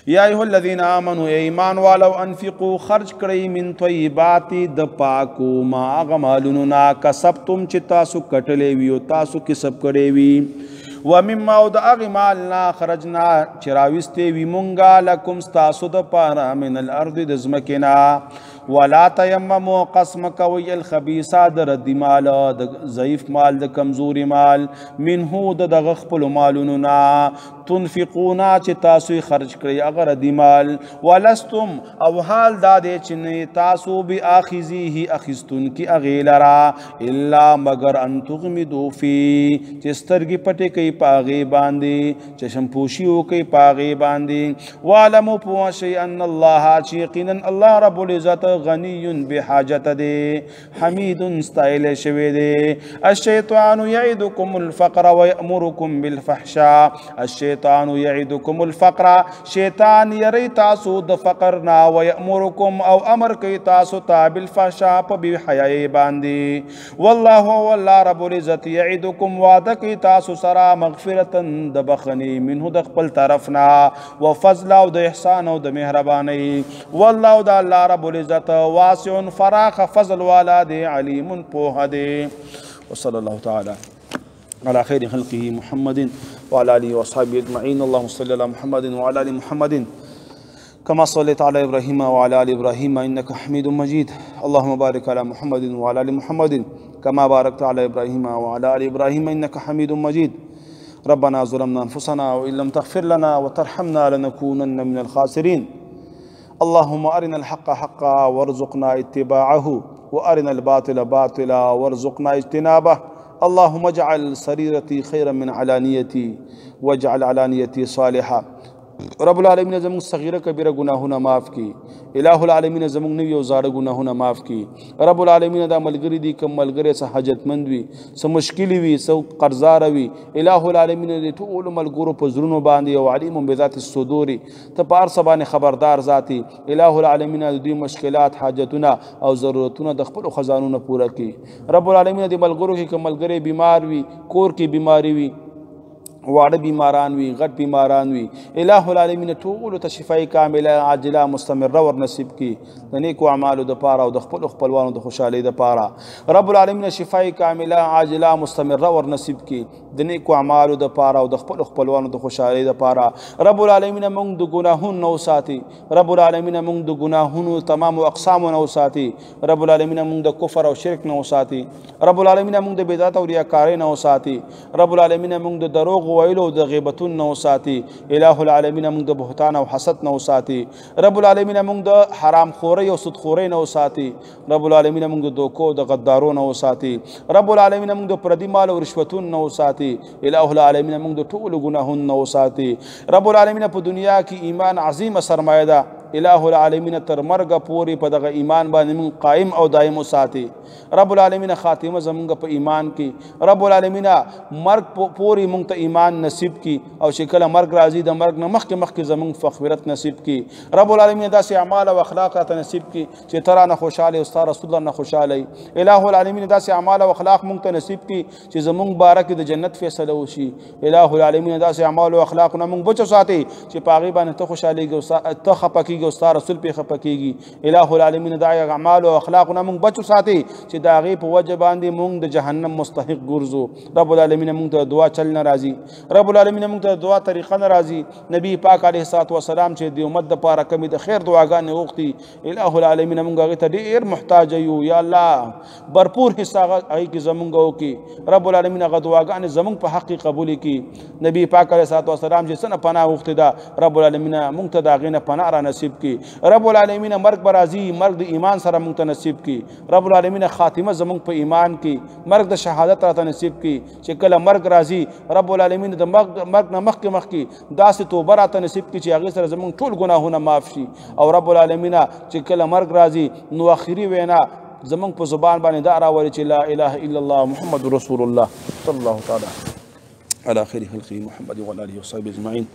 یا ایها الذین آمنوا ایمان والو انفقوا خرج کړئ من طیبات د پاکو ما غمالونو نا کسبتم چې تاسو کټلې وی او تاسو کسب کړې وی ومما او د هغې مال نه خرجنا چې راویستې وي مونږه لکم ستاسو دپاره من الارض د ځمکې نه ولا تیمموا قسم کوئ الخبیثه د ردي مال د ضعیف مال د کمزوري مال منه د دغه خپلو مالونو نه تنفقونا چې تاسو خرج کړئ هغه ردي مال ولستم او حال دا دی چې نه تاسو بآخذیه اخیستونکي هغې لره الا مگر ان تغمدو فی چې سترګې پټې کوي په هغې باندې چشمپوشي وکوي په هغې باندې واعلموا پوه شئ ان الله چې یقینا الله رب العزت غنی بحاجت دی حمید ستایلی شوی دی الشیطان یعدکم الفقر ویأمرکم بالفحشاء الشیطان یعدکم الفقر شیطان یری تاسو د فقر نا ویأمرکم او امر کوي تاسو ته بالفحشاء په بی حیايي باندې والله والله رب العزت یعدکم وعده کوي تاسو سره مغفرتا د بخنی منه د خپل طرفنا وفضل او د احسان او د مهرباني والله د الله رب العزت واسع فراخ فضل والا دی علیم پوه دی وصلی الله تعالی على خير خلقه محمد وعلى آله وصحبه أجمعين اللهم صل على محمد وعلى آل محمد كما صليت على إبراهيم وعلى آل إبراهيم إنك حميد مجيد اللهم بارك على محمد وعلى آل محمد كما باركت على إبراهيم وعلى آل إبراهيم إنك حميد مجيد ربنا ظلمنا أنفسنا وإن لم تغفر لنا وترحمنا لنكونن من الخاسرين اللهم أرنا الحق حقا وارزقنا اتباعه وأرنا الباطل باطلا وارزقنا اجتنابه اللهم اجعل سريرتي خيرا من علانيتي واجعل علانيتي صالحة رب العالمین زمون صغیره کبیره گناهونه معاف کی الہ العالمین زمون نوی او زاړه گناهونه معاف کی رب العالمین دا ملګری دی کم ملګری سه حاجتمند وي سه مشکلی وي سه قرضدار وي الہ العالمین دې ټول ملګرو په زړونو باندې او علیم بذات الصدور ته په هر څه باندې خبردار ذاتی الہ العالمین د دوی مشکلات حاجتونه او ضرورتونه د خپل خزانونو پوره کی رب العالمین دې ملګرو کې کم ملګری بیمار وي کور کې بیماری وي واړه بیماران وي غټ بیماران وي الہ العالمین ټولو ته شفای کامله عاجله مستمره ور نصیب کی د نیکو اعمالو دپاره او د خپلو خپلوانو د خوشحالۍ دپاره رب العالمین شفای کامله عاجله مستمره ور نصیب کی د نیکو اعمالو دپاره او د خپلو خپلوانو د خوشحالۍ دپاره رب العالمین موږ د ګناهونو نه وساتي رب العالمین موږ د ګناهونو تمامو اقسامو نه وساتي رب العالمین موږ د کفر او شرک نه وساتي رب العالمین موږ د بدعت او ریاکارۍ نه وساتي رب العالمین موږ د دروغ ویلو د غیبتون نه وساتي الہ العالمین موږ د بهتان او حسد نه وساتي رب العالمین موږ د حرام خورۍ او سود خورۍ نه وساتي رب العالمین موږ د دوکو د غدارو نه وساتي رب العالمین موږ د پردي مال او رشوتون نه وساتي الہ العالمین موږ د ټولو ګناهونو نه وساتي رب العالمین په دنیا کې ایمان عظیمه سرمایه ده الہ العالمین تر مرګ پورې په دغه ایمان باندې موږ قائم او دائم وساتي رب العالمین خاتمه زمونږ په ایمان کې رب العالمین مرګ پورې موږ ته ایمان نصیب کی او چې کله مرګ راځي د مرګ نه مخکې زمونږ مغفرت نصیب کی رب العالمین داسې اعمال او اخلاق راته نصیب کی چې ته رانه خوشحاله او ستا رسول الله نه خوشحاله وي الہ العالمین داسې اعمال او اخلاق موږ ته نصیب کی چې زمونږ باره کې د جنت فیصله وشي الہ العالمین داسې اعمال او اخلاق نه موږ بچ وساتي چې په هغې باندې ته خوشحالېږي ته خفه کېږي او ستا رسول پې خفه کېږي الہ العالمین دا اعمال او اخلاق نه موږ بچ وساتي چې د هغې په وجه باندې موږ د جهنم مستحق ګرځو رب العالمین موږ ته دعا چل نه راځي رب العالمین موږ ته دعا طریقه نه راځي نبی پاک علیه الصلاة والسلام چې د امت دپاره کمې د خیر دعاګانې غوښتي الہ العالمین موږ هغې ته ډېر محتاج یو یا الله برپور حصه هغې کې زمونږ وکړي رب العالمین هغه دعاګانې زمونږ په حق کې قبول کړي نبی پاک علیه الصلاة والسلام چې څه نه پناه غوښتې ده رب العالمین موږ ته د هغې نه پناه را نصیب کړي رب العالمین مرګ به راځي مرګ د ایمان سره موږ ته نصیب کړي رب العالمین خاتمه زمونږ په ایمان کې مرګ د شهادت راته نصیب کړي چې کله مرګ راځي رب العالمین د مرګ نه مخکې داسې توبه راته نصیب کړي چې هغې سره زمونږ ټول ګناهونه معاف شي او رب العالمین چې کله مرګ راځي نو آخري وینا زمونږ په زبان باندې دا راولي چې لا اله الا الله محمد رسول الله صلی الله تعالی على خير خلقه محمد وعلى اله وصحبه اجمعين